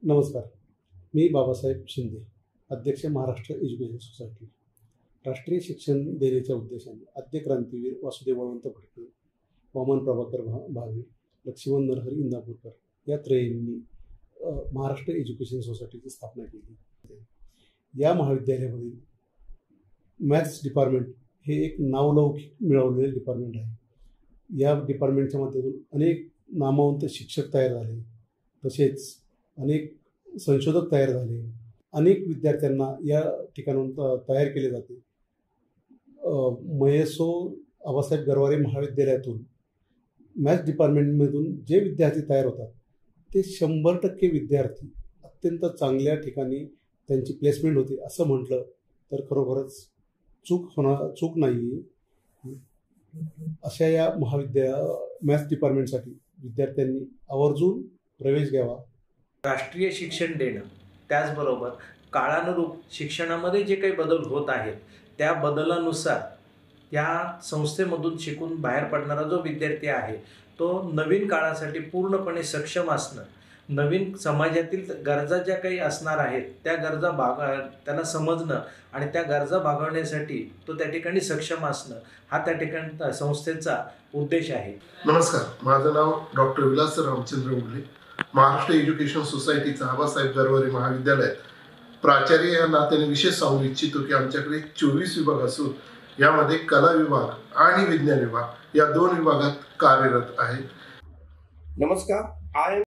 नमस्कार. मी बाबासाहेब शिंदे, अध्यक्ष Maharashtra education society. राष्ट्रीय शिक्षण देण्याच्या उद्देशाने आद्य क्रांतीवीर वासुदेव बळवंत फडके, वामन प्रभाकर भावे, लक्ष्मण नरहरी इंदापूरकर या त्रयींनी महाराष्ट्र एज्युकेशन सोसायटीची स्थापना केली. या महाविद्यालयामधील मॅथ्स डिपार्टमेंट हे एक नावलौकिक मिळवलेले डिपार्टमेंट आहे. या डिपार्टमेंटच्या माध्यमातून अनेक नामवंत शिक्षक तयार झाले, तसेच अनेक संशोधक तयार झाले. अनेक विद्यार्थ्यांना या ठिकाणून तयार केले जाते. महेसो आबासाहेब गरवारे महाविद्यालयातून मॅथ्स डिपार्टमेंटमधून जे विद्यार्थी तयार होतात ते 100% विद्यार्थी अत्यंत चांगल्या ठिकाणी त्यांची प्लेसमेंट होते असं म्हटलं तर खरोखरच चूक नाही. अशा या मॅथ्स डिपार्टमेंटसाठी विद्यार्थ्यांनी आवर्जून प्रवेश घ्यावा. राष्ट्रीय शिक्षण देणं, त्याचबरोबर काळानुरूप शिक्षणामध्ये जे काही बदल होत आहेत त्या बदलानुसार या संस्थेमधून शिकून बाहेर पडणारा जो विद्यार्थी आहे तो नवीन काळासाठी पूर्णपणे सक्षम असणं, नवीन समाजातील गरजा ज्या काही असणार आहेत त्या गरजा त्याला समजणं आणि त्या गरजा भागवण्यासाठी तो त्या ठिकाणी सक्षम असणं हा त्या ठिकाणी संस्थेचा उद्देश आहे. नमस्कार, माझं नाव डॉक्टर विलास रामचंद्र मुले, महाराष्ट्र एज्युकेशन सोसायटीचं आबासाहेब गरवारे महाविद्यालयात प्राचार्य या नात्याने विशेष सांगू इच्छितो की आमच्याकडे 24 विभाग असून यामध्ये कला विभाग आणि विज्ञान विभाग या 2 विभागात कार्यरत आहे. नमस्कार, आय